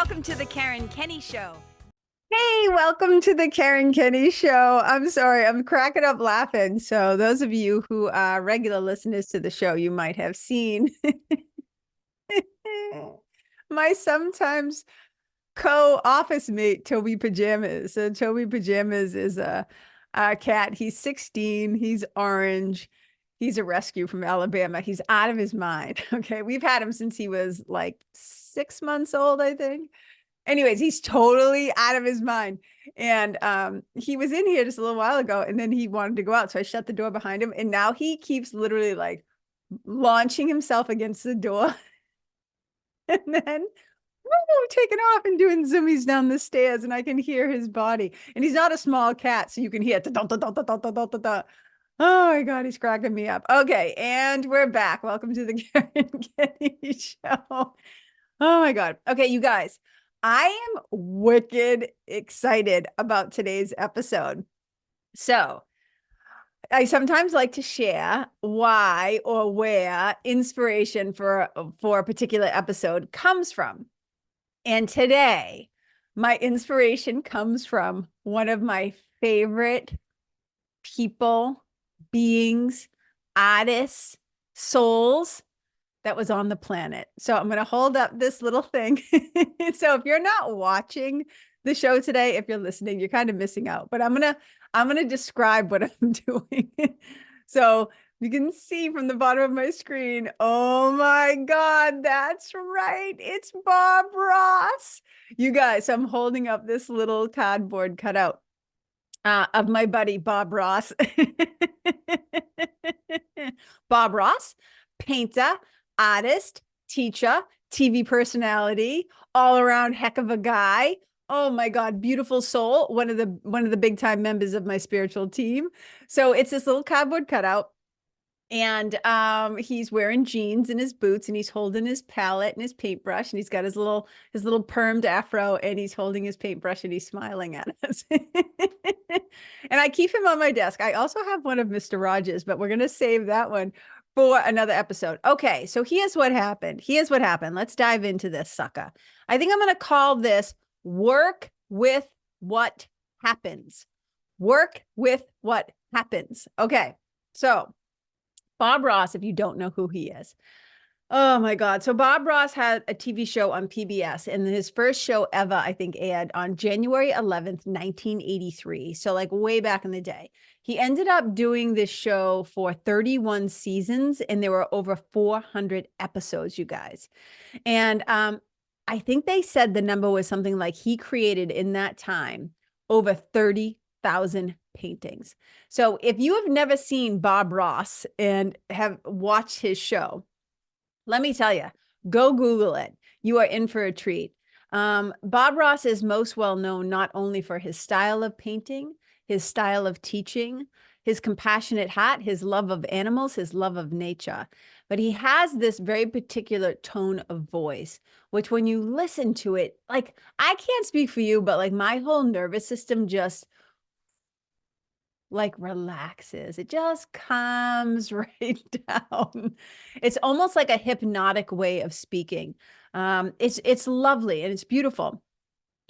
Welcome to the Karen Kenney Show. Hey, welcome to the Karen Kenney Show. I'm sorry, I'm cracking up laughing. So those of you who are regular listeners to the show, you might have seen my sometimes co-office mate, Toby Pajamas. So Toby Pajamas is a cat. He's 16. He's orange. He's a rescue from Alabama. He's out of his mind. Okay. We've had him since he was like 6 months old, I think. Anyways, he's totally out of his mind. And he was in here just a little while ago and then he wanted to go out. So I shut the door behind him. And now he keeps literally like launching himself against the door. And then taking off and doing zoomies down the stairs. And I can hear his body. And he's not a small cat. So you can hear it. Oh my God, he's cracking me up. Okay. And we're back. Welcome to the Karen Kenney Show. Oh my God. Okay, you guys. I am wicked excited about today's episode. So I sometimes like to share why or where inspiration for a particular episode comes from. And today, my inspiration comes from one of my favorite people, beings, artists, souls that was on the planet. So I'm going to hold up this little thing. So if you're not watching the show today, if you're listening, you're kind of missing out, but I'm going to describe what I'm doing. So you can see from the bottom of my screen, oh my God, that's right. It's Bob Ross. You guys, I'm holding up this little cardboard cutout of my buddy, Bob Ross. Bob Ross, painter, artist, teacher, TV personality, all around heck of a guy. Oh my God, beautiful soul. One of the big time members of my spiritual team. So it's this little cardboard cutout. And he's wearing jeans and his boots and he's holding his palette and his paintbrush and he's got his little permed afro and he's holding his paintbrush and he's smiling at us. And I keep him on my desk. I also have one of Mr. Rogers, but we're going to save that one for another episode. Okay, so here's what happened. Let's dive into this sucker. I think I'm going to call this Work with What Happens. Work with what happens. Okay, so Bob Ross, if you don't know who he is. Oh my God. So Bob Ross had a TV show on PBS and his first show ever, I think, aired on January 11th, 1983. So like way back in the day. He ended up doing this show for 31 seasons and there were over 400 episodes, you guys. And I think they said the number was something like he created in that time over 30,000 paintings. So if you have never seen Bob Ross and have watched his show, let me tell you, go Google it. You are in for a treat. Bob Ross is most well known not only for his style of painting, his style of teaching, his compassionate heart, his love of animals, his love of nature, but he has this very particular tone of voice, which when you listen to it, like I can't speak for you, but like my whole nervous system just like relaxes. It just calms right down. It's almost like a hypnotic way of speaking. It's lovely and it's beautiful.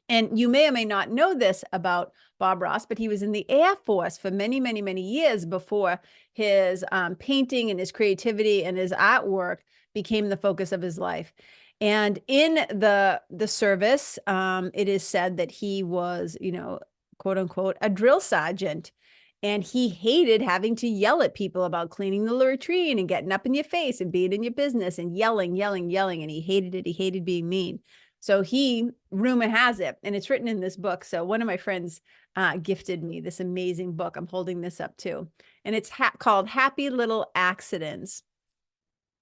And you may or may not know this about Bob Ross, but he was in the Air Force for many, many, many years before his painting and his creativity and his artwork became the focus of his life. And in the service, it is said that he was, quote unquote, a drill sergeant. And he hated having to yell at people about cleaning the latrine and getting up in your face and being in your business and yelling. And he hated it. He hated being mean. So rumor has it, and it's written in this book. So one of my friends gifted me this amazing book. I'm holding this up too. And it's called Happy Little Accidents.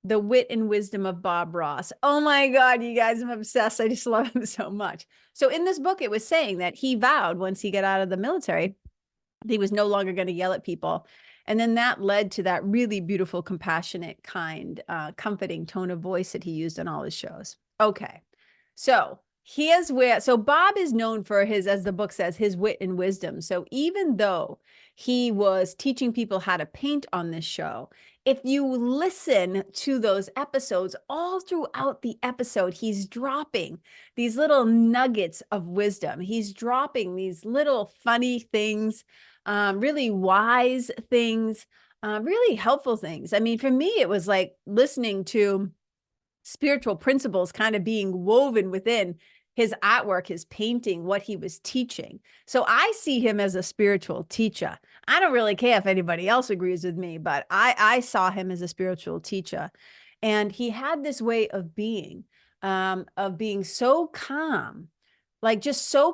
The Wit and Wisdom of Bob Ross. Oh my God, you guys, I'm obsessed. I just love him so much. So in this book, it was saying that he vowed once he got out of the military, he was no longer going to yell at people. And then that led to that really beautiful, compassionate, kind, comforting tone of voice that he used on all his shows. Okay. So so Bob is known for his, as the book says, his wit and wisdom. So even though he was teaching people how to paint on this show, if you listen to those episodes, all throughout the episode, he's dropping these little nuggets of wisdom. He's dropping these little funny things, really wise things, really helpful things. I mean, for me, it was like listening to spiritual principles kind of being woven within his artwork, his painting, what he was teaching. So I see him as a spiritual teacher. I don't really care if anybody else agrees with me, but I saw him as a spiritual teacher. And he had this way of being so calm, like just so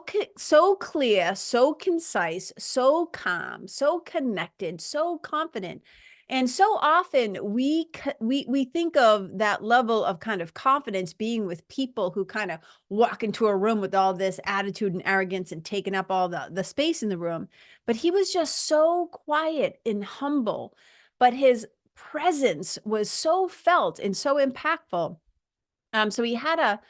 clear, so concise, so calm, so connected, so confident. And so often we think of that level of kind of confidence being with people who kind of walk into a room with all this attitude and arrogance and taking up all the space in the room. But he was just so quiet and humble, but his presence was so felt and so impactful. So he had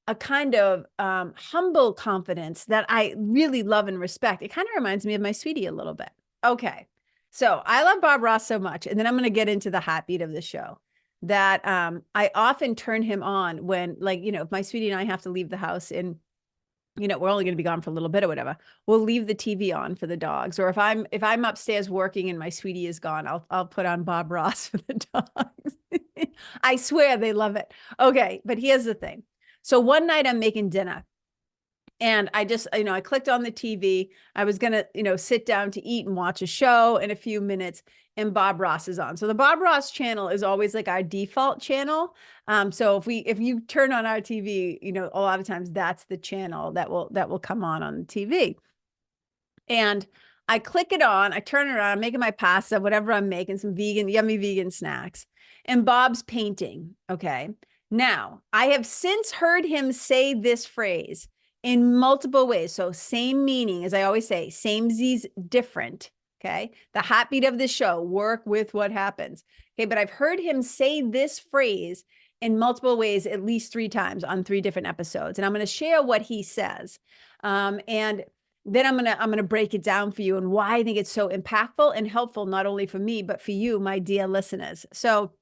a kind of humble confidence that I really love and respect. It kind of reminds me of my sweetie a little bit. Okay. So I love Bob Ross so much. And then I'm going to get into the heartbeat of the show that I often turn him on when, like, if my sweetie and I have to leave the house and, we're only going to be gone for a little bit or whatever, we'll leave the TV on for the dogs. Or if I'm upstairs working and my sweetie is gone, I'll put on Bob Ross for the dogs. I swear they love it. Okay. But here's the thing. So one night I'm making dinner. And I just, I clicked on the TV. I was going to, sit down to eat and watch a show in a few minutes, and Bob Ross is on. So the Bob Ross channel is always like our default channel. So if you turn on our TV, a lot of times that's the channel that will come on the TV. And I click it on, I turn it on, I'm making my pasta, whatever I'm making, some yummy vegan snacks. And Bob's painting. Okay. Now, I have since heard him say this phrase in multiple ways. So same meaning, as I always say, same Z's different. Okay. The heartbeat of the show, work with what happens. Okay. But I've heard him say this phrase in multiple ways, at least 3 times on 3 different episodes. And I'm going to share what he says. And then I'm gonna break it down for you and why I think it's so impactful and helpful, not only for me, but for you, my dear listeners. So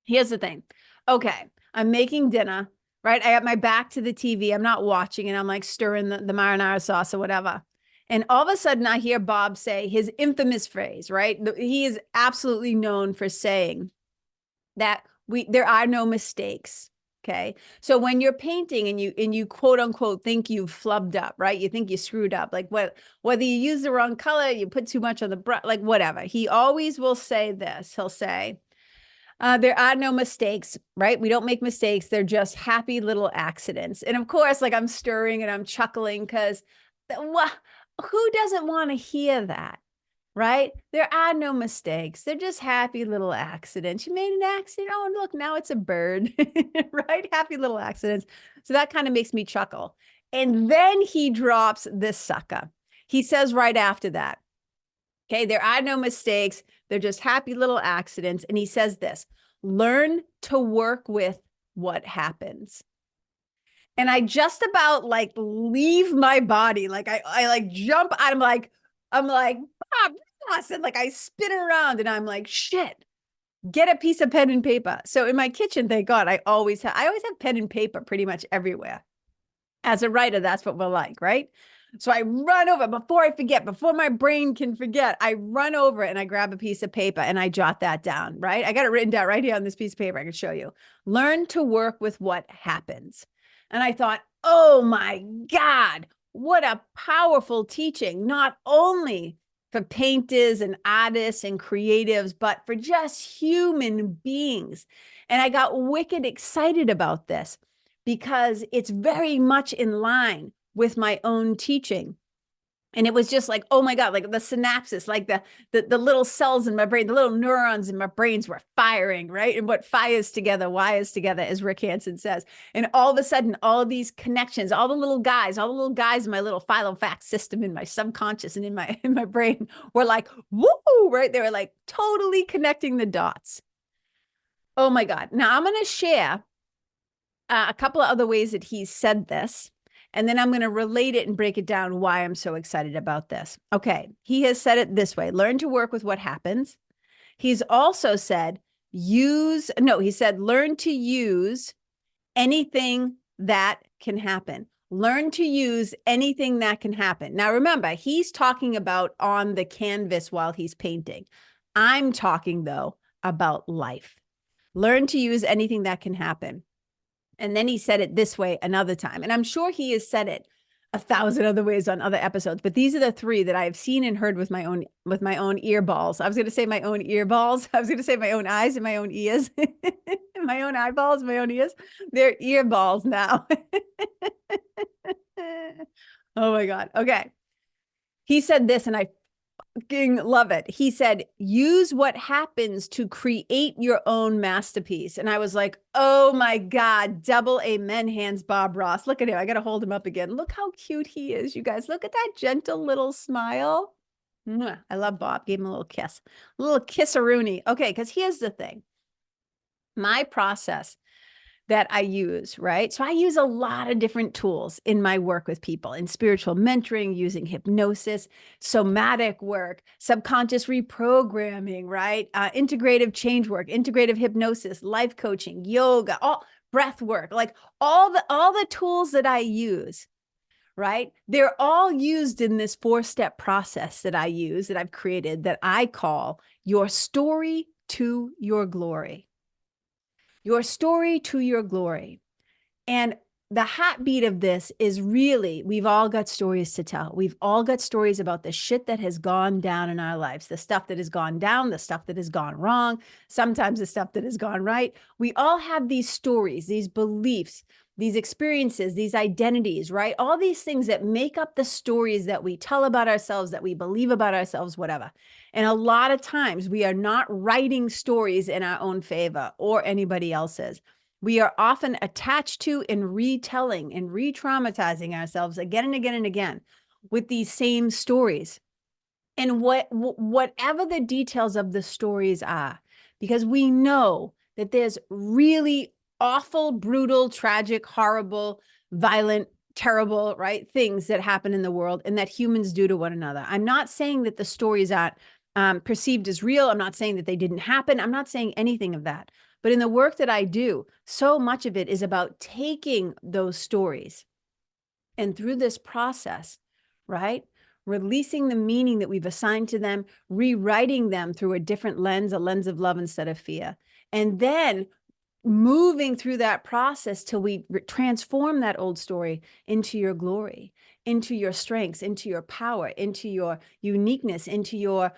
here's the thing. Okay. I'm making dinner. Right? I have my back to the TV. I'm not watching and I'm like stirring the marinara sauce or whatever. And all of a sudden I hear Bob say his infamous phrase, right? He is absolutely known for saying that there are no mistakes. Okay. So when you're painting and you quote unquote think you've flubbed up, right? You think you screwed up, like whether you use the wrong color, you put too much on the brush, like whatever. He always will say this. He'll say, there are no mistakes, right? We don't make mistakes. They're just happy little accidents. And of course, like I'm stirring and I'm chuckling because who doesn't want to hear that, right? There are no mistakes. They're just happy little accidents. You made an accident. Oh, look, now it's a bird, right? Happy little accidents. So that kind of makes me chuckle. And then he drops this sucker. He says right after that, okay, there are no mistakes. They're just happy little accidents. And he says this, learn to work with what happens. And I just about like leave my body. Like I like jump out. I'm like, Bob Ross. And like I spin around and I'm like, shit, get a piece of pen and paper. So in my kitchen, thank God, I always have pen and paper pretty much everywhere. As a writer, that's what we're like, right? So I run over before I forget, before my brain can forget, I run over and I grab a piece of paper and I jot that down, right? I got it written down right here on this piece of paper. I can show you. Learn to work with what happens. And I thought, oh my God, what a powerful teaching, not only for painters and artists and creatives, but for just human beings. And I got wicked excited about this because it's very much in line with my own teaching. And it was just like, oh my God, like the synapses, like the little cells in my brain, the little neurons in my brains were firing, right? And what fires together, wires together, as Rick Hansen says. And all of a sudden, all these connections, all the little guys in my little filofax system in my subconscious and in my brain were like, woo, right? They were like totally connecting the dots. Oh my God. Now I'm going to share a couple of other ways that he's said this. And then I'm going to relate it and break it down why I'm so excited about this. Okay. He has said it this way. Learn to work with what happens. He's also said, he said, learn to use anything that can happen. Learn to use anything that can happen. Now, remember, he's talking about on the canvas while he's painting. I'm talking, though, about life. Learn to use anything that can happen. And then he said it this way another time. And I'm sure he has said it 1,000 other ways on other episodes, but these are the three that I've seen and heard with my own ear balls. I was going to say my own ear balls. I was going to say my own eyes and my own ears, my own eyeballs, my own ears. They're ear balls now. Oh my God. Okay. He said this, and I fucking love it. He said, use what happens to create your own masterpiece. And I was like, oh my God, double amen hands, Bob Ross. Look at him. I got to hold him up again. Look how cute he is, you guys. Look at that gentle little smile. Mwah. I love Bob. Gave him a little kiss, a little kiss-a-rooney. Okay, because here's the thing. My process that I use, right? So I use a lot of different tools in my work with people, in spiritual mentoring, using hypnosis, somatic work, subconscious reprogramming, right? Integrative change work, integrative hypnosis, life coaching, yoga, all breath work, like all the tools that I use, right? They're all used in this 4-step process that I use, that I've created, that I call your story to your glory. Your story to your glory. And the heartbeat of this is really, we've all got stories to tell. We've all got stories about the shit that has gone down in our lives, the stuff that has gone down, the stuff that has gone wrong, sometimes the stuff that has gone right. We all have these stories, these beliefs, these experiences, these identities, right? All these things that make up the stories that we tell about ourselves, that we believe about ourselves, whatever. And a lot of times we are not writing stories in our own favor or anybody else's. We are often attached to and retelling and re-traumatizing ourselves again and again and again with these same stories. And whatever the details of the stories are, because we know that there's really awful, brutal, tragic, horrible, violent, terrible, right, things that happen in the world and that humans do to one another. I'm not saying that the stories aren't perceived as real. I'm not saying that they didn't happen. I'm not saying anything of that. But in the work that I do, so much of it is about taking those stories and through this process, right, releasing the meaning that we've assigned to them, rewriting them through a different lens, a lens of love instead of fear, and then moving through that process till we transform that old story into your glory, into your strengths, into your power, into your uniqueness, into your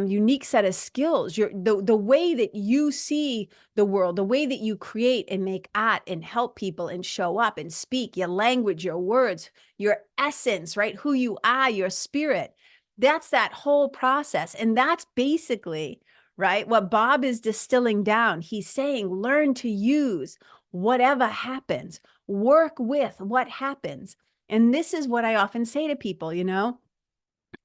unique set of skills, the way that you see the world, the way that you create and make art and help people and show up and speak, your language, your words, your essence, right? Who you are, your spirit. That's that whole process. And that's basically, right, what Bob is distilling down. He's saying, learn to use whatever happens, work with what happens. And this is what I often say to people, you know,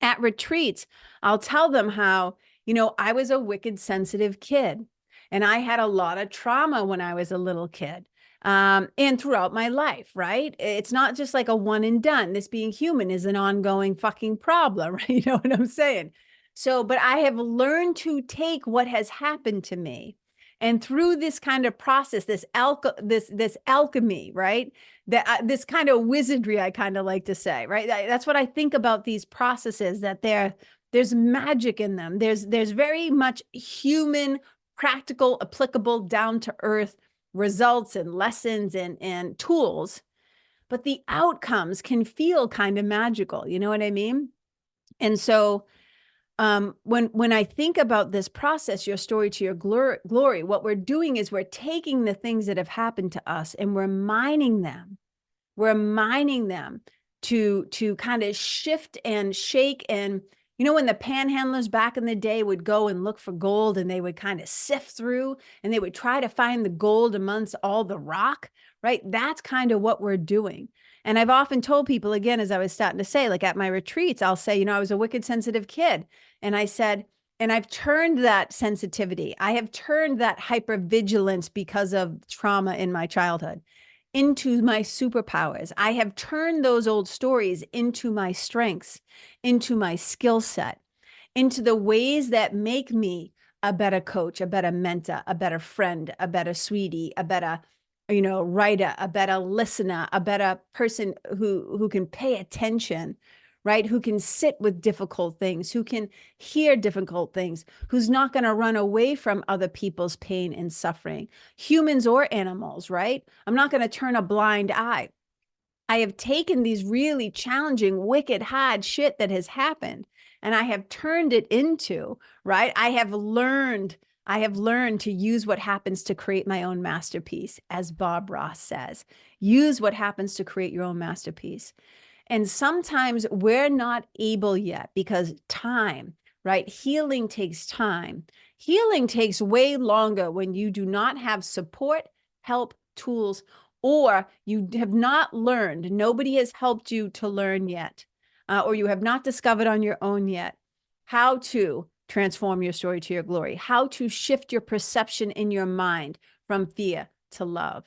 at retreats, I'll tell them how, you know, I was a wicked, sensitive kid, and I had a lot of trauma when I was a little kid, and throughout my life, right? It's not just like a one and done. This being human is an ongoing fucking problem, right? You know what I'm saying? So, but I have learned to take what has happened to me, and through this kind of process, this alchemy, right? This kind of wizardry, I kind of like to say, right? That's what I think about these processes, that there's magic in them. There's very much human, practical, applicable, down to earth results and lessons and tools, but the outcomes can feel kind of magical. You know what I mean? And so when I think about this process, your story to your glory, what we're doing is we're taking the things that have happened to us and we're mining them to kind of shift and shake. And, you know, when the panhandlers back in the day would go and look for gold, and they would kind of sift through and they would try to find the gold amongst all the rock, right? That's kind of what we're doing. And I've often told people, again, as I was starting to say, like at my retreats, I'll say, you know, I was a wicked, sensitive kid. And I said, and I've turned that sensitivity, I have turned that hypervigilance because of trauma in my childhood into my superpowers. I have turned those old stories into my strengths, into my skill set, into the ways that make me a better coach, a better mentor, a better friend, a better sweetie, a better, writer, a better listener, a better person who can pay attention, right? Who can sit with difficult things, who can hear difficult things, who's not going to run away from other people's pain and suffering, humans or animals, right? I'm not going to turn a blind eye. I have taken these really challenging, wicked, hard shit that has happened, and I have turned it into, right? I have learned to use what happens to create my own masterpiece, as Bob Ross says. Use what happens to create your own masterpiece. And sometimes we're not able yet because time, right? Healing takes time. Healing takes way longer when you do not have support, help, tools, or you have not learned. Nobody has helped you to learn yet, or you have not discovered on your own yet how to transform your story to your glory, how to shift your perception in your mind from fear to love,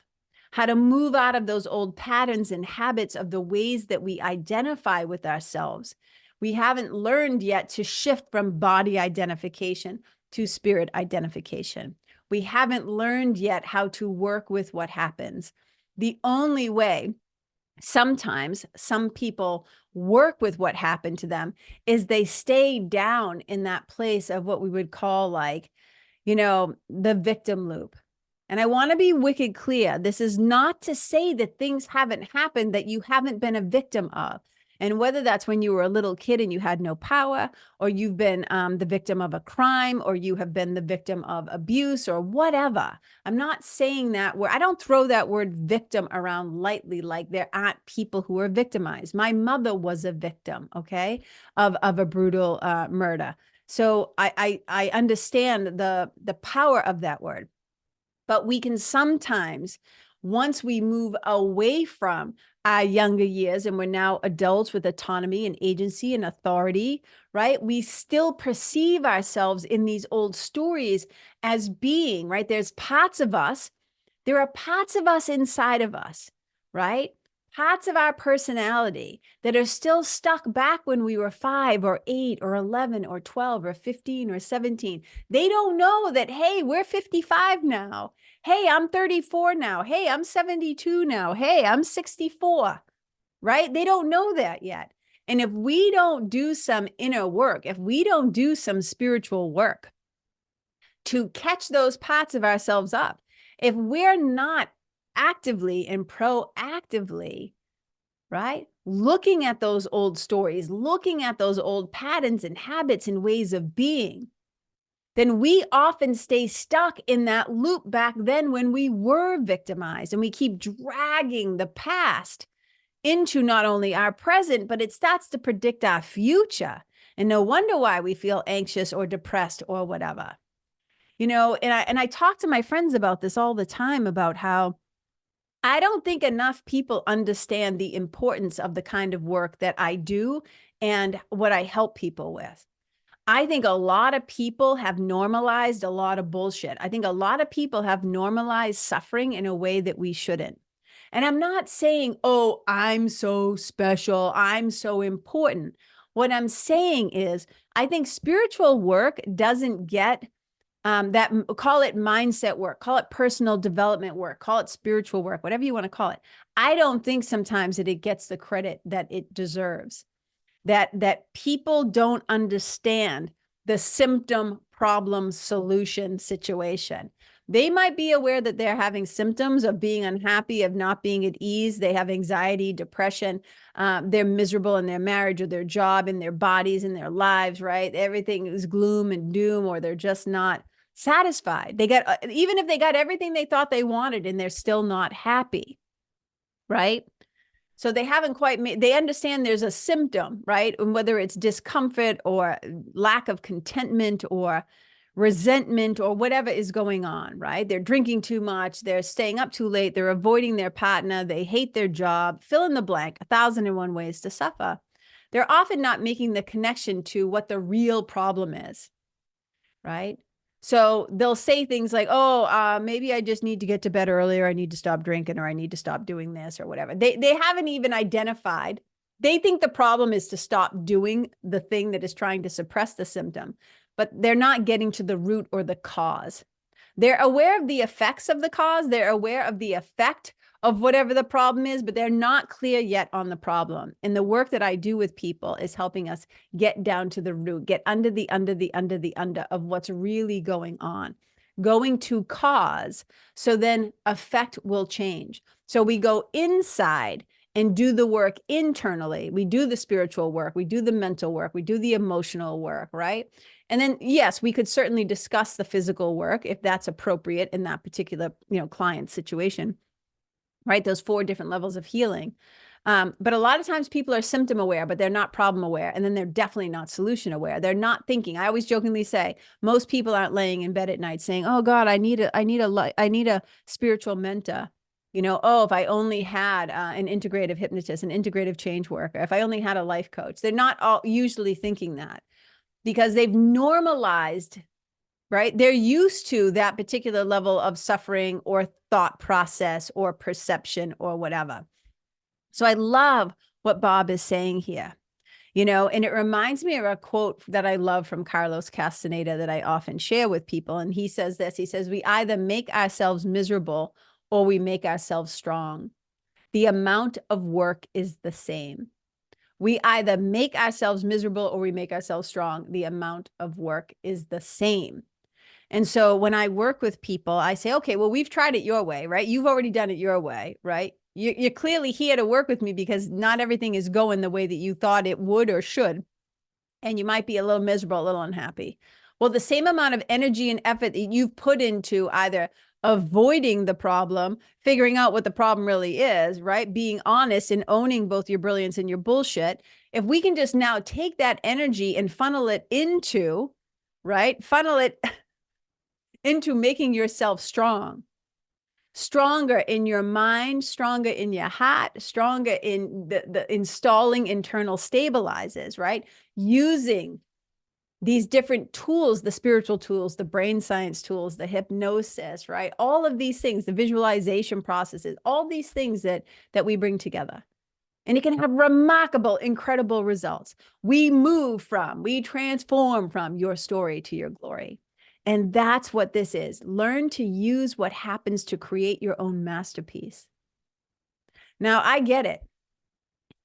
how to move out of those old patterns and habits of the ways that we identify with ourselves. We haven't learned yet to shift from body identification to spirit identification. We haven't learned yet how to work with what happens. The only way sometimes some people work with what happened to them is they stay down in that place of what we would call the victim loop. And I want to be wicked clear. This is not to say that things haven't happened that you haven't been a victim of. And whether that's when you were a little kid and you had no power, or you've been the victim of a crime, or you have been the victim of abuse or whatever. I'm not saying that I don't throw that word victim around lightly, like there aren't people who are victimized. My mother was a victim, okay, of a brutal murder. So I understand the power of that word. But we can sometimes, once we move away from our younger years and we're now adults with autonomy and agency and authority, right? We still perceive ourselves in these old stories as being, right? There are parts of us inside of us, right? Parts of our personality that are still stuck back when we were 5 or 8 or 11 or 12 or 15 or 17. They don't know that, hey, we're 55 now. Hey, I'm 34 now. Hey, I'm 72 now. Hey, I'm 64, right? They don't know that yet. And if we don't do some inner work, if we don't do some spiritual work to catch those parts of ourselves up, if we're not actively and proactively, right, looking at those old stories, looking at those old patterns and habits and ways of being, then we often stay stuck in that loop back then when we were victimized, and we keep dragging the past into not only our present, but it starts to predict our future. And no wonder why we feel anxious or depressed or whatever. And I talk to my friends about this all the time, about how I don't think enough people understand the importance of the kind of work that I do and what I help people with. I think a lot of people have normalized a lot of bullshit. I think a lot of people have normalized suffering in a way that we shouldn't. And I'm not saying, oh, I'm so special, I'm so important. What I'm saying is, I think spiritual work doesn't get call it mindset work, call it personal development work, call it spiritual work, whatever you want to call it. I don't think sometimes that it gets the credit that it deserves, that people don't understand the symptom, problem, solution situation. They might be aware that they're having symptoms of being unhappy, of not being at ease. They have anxiety, depression. They're miserable in their marriage or their job, in their bodies, in their lives, right? Everything is gloom and doom, or they're just not satisfied. Even if they got everything they thought they wanted, and they're still not happy, right? So they haven't they understand there's a symptom, right? And whether it's discomfort or lack of contentment or resentment or whatever is going on, right? They're drinking too much, they're staying up too late, they're avoiding their partner, they hate their job, fill in the blank, 1,001 ways to suffer. They're often not making the connection to what the real problem is, right? So they'll say things like, oh, maybe I just need to get to bed earlier. I need to stop drinking, or I need to stop doing this or whatever. They haven't even identified. They think the problem is to stop doing the thing that is trying to suppress the symptom. but they're not getting to the root or the cause. They're aware of the effects of the cause. They're aware of the effect of whatever the problem is, but they're not clear yet on the problem. And the work that I do with people is helping us get down to the root, get under of what's really going on, going to cause. So then effect will change. So we go inside and do the work internally. We do the spiritual work, we do the mental work, we do the emotional work, right? And then, yes, we could certainly discuss the physical work if that's appropriate in that particular, client situation, right? Those 4 different levels of healing. But a lot of times people are symptom aware, but they're not problem aware. And then they're definitely not solution aware. They're not thinking. I always jokingly say, most people aren't laying in bed at night saying, oh God, I need a spiritual mentor. Oh, if I only had an integrative hypnotist, an integrative change worker, if I only had a life coach. They're not all usually thinking that because they've normalized, right? They're used to that particular level of suffering or thought process or perception or whatever. So I love what Bob is saying here, and it reminds me of a quote that I love from Carlos Castaneda that I often share with people. And he says this, he says, we either make ourselves miserable or we make ourselves strong. The amount of work is the same. We either make ourselves miserable or we make ourselves strong. The amount of work is the same. And so when I work with people, I say, okay, well, we've tried it your way, right? You've already done it your way, right? You're clearly here to work with me because not everything is going the way that you thought it would or should. And you might be a little miserable, a little unhappy. Well, the same amount of energy and effort that you've put into either avoiding the problem, figuring out what the problem really is, right? Being honest and owning both your brilliance and your bullshit. If we can just now take that energy and funnel it into, right? Funnel it into making yourself stronger in your mind, stronger in your heart, stronger in the installing internal stabilizers, right? Using these different tools, the spiritual tools, the brain science tools, the hypnosis, right? All of these things, the visualization processes, all these things that we bring together. And it can have remarkable, incredible results. We transform from your story to your glory. And that's what this is. Learn to use what happens to create your own masterpiece. Now, I get it.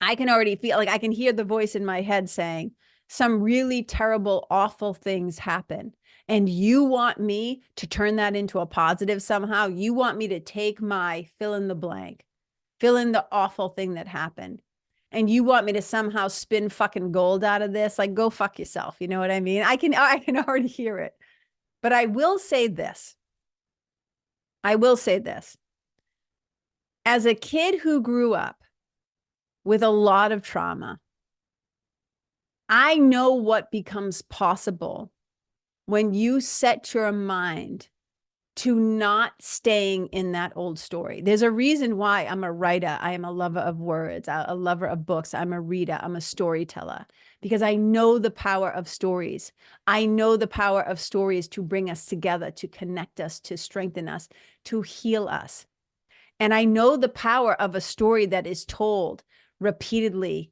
I can already feel like I can hear the voice in my head saying, some really terrible, awful things happen. And you want me to turn that into a positive somehow? You want me to take my fill in the blank, fill in the awful thing that happened. And you want me to somehow spin fucking gold out of this? Like, go fuck yourself. You know what I mean? I can already hear it. But I will say this. As a kid who grew up with a lot of trauma, I know what becomes possible when you set your mind to not staying in that old story. There's a reason why I'm a writer. I am a lover of words, a lover of books. I'm a reader. I'm a storyteller because I know the power of stories. I know the power of stories to bring us together, to connect us, to strengthen us, to heal us. And I know the power of a story that is told repeatedly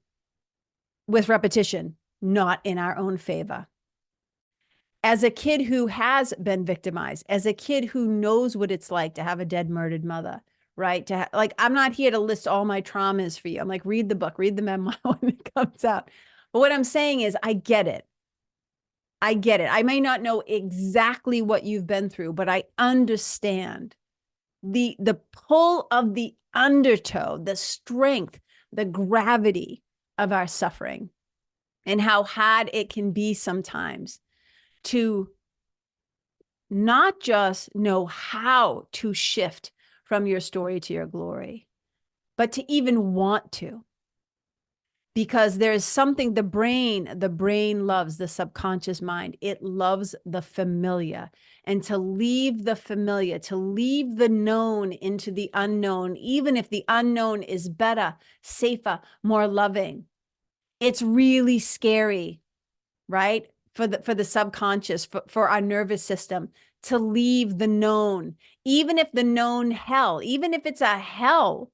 with repetition, not in our own favor. As a kid who has been victimized, as a kid who knows what it's like to have a dead, murdered mother, right? I'm not here to list all my traumas for you. I'm like, read the book, read the memoir when it comes out. But what I'm saying is, I get it. I may not know exactly what you've been through, but I understand the pull of the undertow, the strength, the gravity of our suffering, and how hard it can be sometimes to not just know how to shift from your story to your glory, but to even want to. Because there is something the brain loves, the subconscious mind. It loves the familiar. And to leave the familiar, to leave the known into the unknown, even if the unknown is better, safer, more loving, it's really scary, right? For the subconscious, for our nervous system, to leave the known, even if the known hell, even if it's a hell.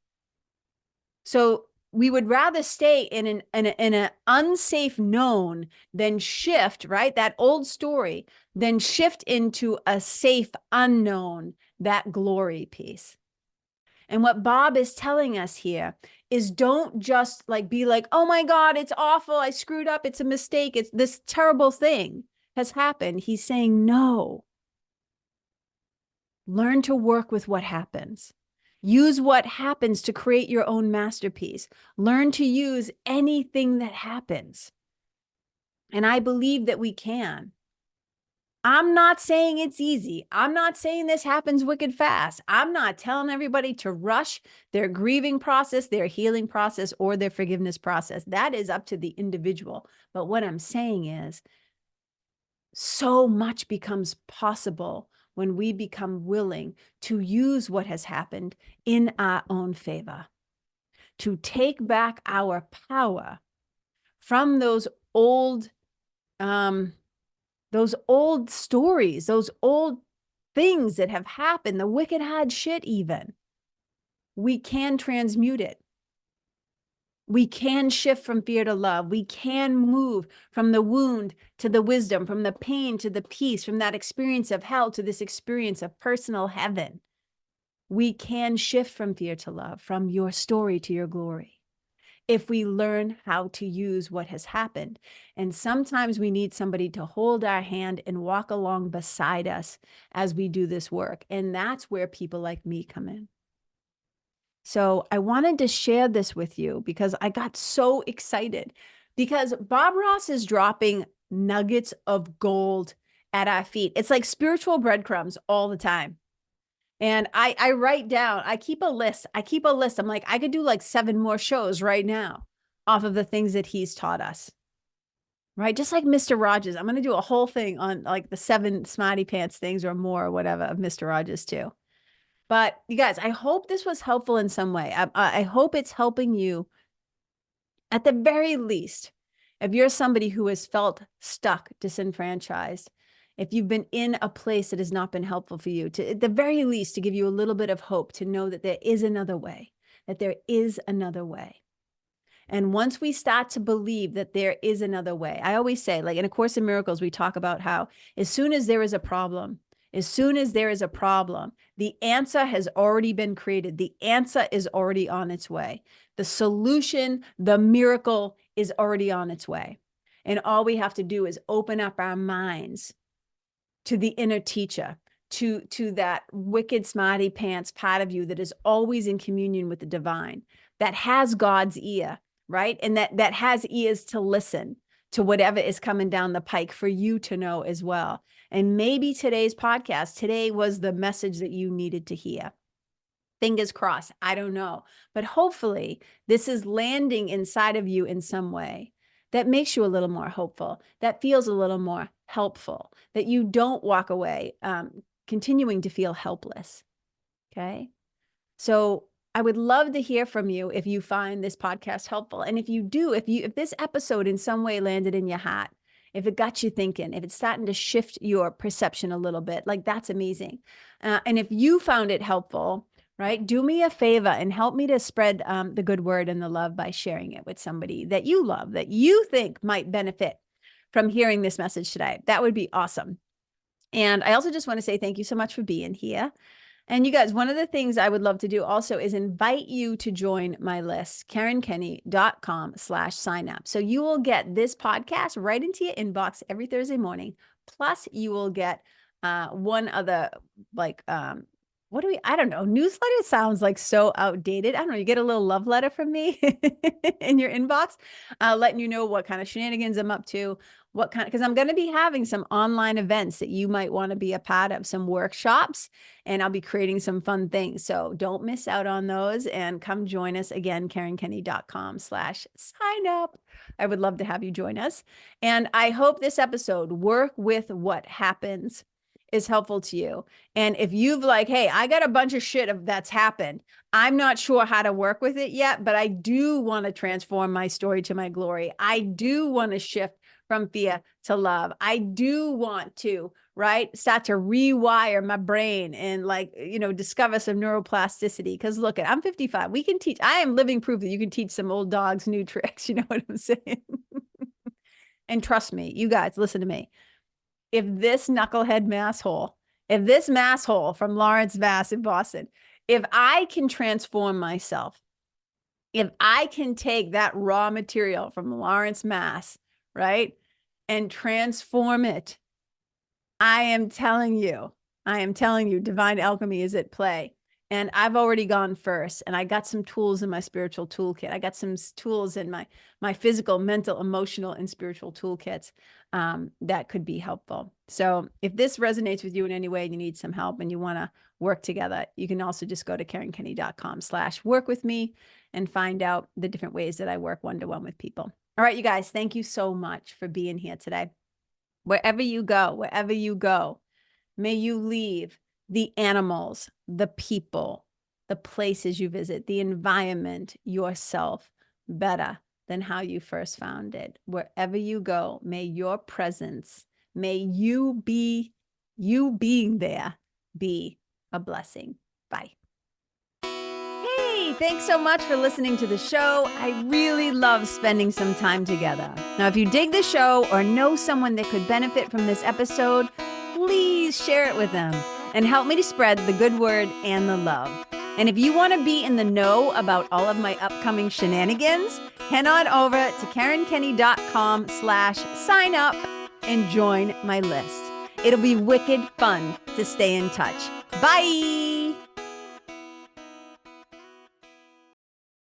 So we would rather stay in an unsafe known than shift, right? That old story, then shift into a safe unknown, that glory piece. And what Bob is telling us here is don't just like be like, oh my God, it's awful. I screwed up. It's a mistake. It's this terrible thing has happened. He's saying, no, learn to work with what happens. Use what happens to create your own masterpiece. Learn to use anything that happens. And I believe that we can. I'm not saying it's easy. I'm not saying this happens wicked fast. I'm not telling everybody to rush their grieving process, their healing process, or their forgiveness process. That is up to the individual. But what I'm saying is, so much becomes possible when we become willing to use what has happened in our own favor, to take back our power from those old stories, those old things that have happened, the wicked hard shit even. We can transmute it. We can shift from fear to love. We can move from the wound to the wisdom, from the pain to the peace, from that experience of hell to this experience of personal heaven. We can shift from fear to love, from your story to your glory, if we learn how to use what has happened. And sometimes we need somebody to hold our hand and walk along beside us as we do this work. And that's where people like me come in. So I wanted to share this with you because I got so excited, because Bob Ross is dropping nuggets of gold at our feet. It's like spiritual breadcrumbs all the time. And I write down, I keep a list. I'm like, I could do like 7 more shows right now off of the things that he's taught us. Right? Just like Mr. Rogers. I'm going to do a whole thing on like the 7 smarty pants things or more or whatever of Mr. Rogers too. But you guys, I hope this was helpful in some way. I hope it's helping you at the very least. If you're somebody who has felt stuck, disenfranchised, if you've been in a place that has not been helpful for you, to at the very least to give you a little bit of hope, to know that there is another way, that there is another way. And once we start to believe that there is another way, I always say, like in A Course in Miracles, we talk about how as soon as there is a problem, the answer has already been created. The answer is already on its way. The solution, the miracle is already on its way. And all we have to do is open up our minds to the inner teacher, to that wicked smarty pants part of you that is always in communion with the divine, that has God's ear, right? And that has ears to listen to whatever is coming down the pike for you to know as well. And maybe today's podcast, today was the message that you needed to hear. Fingers crossed, I don't know. But hopefully this is landing inside of you in some way that makes you a little more hopeful, that feels a little more helpful, that you don't walk away continuing to feel helpless. Okay. So I would love to hear from you if you find this podcast helpful. And if you do, if this episode in some way landed in your heart, if it got you thinking, if it's starting to shift your perception a little bit, like that's amazing. And if you found it helpful, right, do me a favor and help me to spread the good word and the love by sharing it with somebody that you love, that you think might benefit from hearing this message today. That would be awesome. And I also just want to say thank you so much for being here. And you guys, one of the things I would love to do also is invite you to join my list, KarenKenney.com/sign up. So you will get this podcast right into your inbox every Thursday morning. Plus you will get one other, like, I don't know, newsletter sounds like so outdated. I don't know, you get a little love letter from me in your inbox, letting you know what kind of shenanigans I'm up to, because I'm going to be having some online events that you might want to be a part of, some workshops, and I'll be creating some fun things. So don't miss out on those and come join us again, KarenKenney.com/sign up. I would love to have you join us. And I hope this episode, Work with What Happens, is helpful to you. And if you've like, hey, I got a bunch of shit that's happened. I'm not sure how to work with it yet, but I do want to transform my story to my glory. I do want to shift from fear to love. I do want to, right, start to rewire my brain and like, discover some neuroplasticity. Because look, I'm 55. We can teach. I am living proof that you can teach some old dogs new tricks. You know what I'm saying? And trust me, you guys, listen to me. If this knucklehead masshole, if this masshole from Lawrence, Mass in Boston, if I can transform myself, if I can take that raw material from Lawrence, Mass, right, and transform it, I am telling you, divine alchemy is at play. And I've already gone first, and I got some tools in my spiritual toolkit. I got some tools in my physical, mental, emotional, and spiritual toolkits that could be helpful. So if this resonates with you in any way and you need some help and you want to work together, you can also just go to KarenKenney.com/work with me and find out the different ways that I work one-to-one with people. All right, you guys, thank you so much for being here today. Wherever you go, may you leave the animals, the people, the places you visit, the environment, yourself better than how you first found it. Wherever you go, may your presence, may you being there be a blessing. Bye. Hey, thanks so much for listening to the show. I really love spending some time together. Now, if you dig the show or know someone that could benefit from this episode, please share it with them and help me to spread the good word and the love. And if you want to be in the know about all of my upcoming shenanigans, head on over to KarenKenney.com/sign up and join my list. It'll be wicked fun to stay in touch. Bye.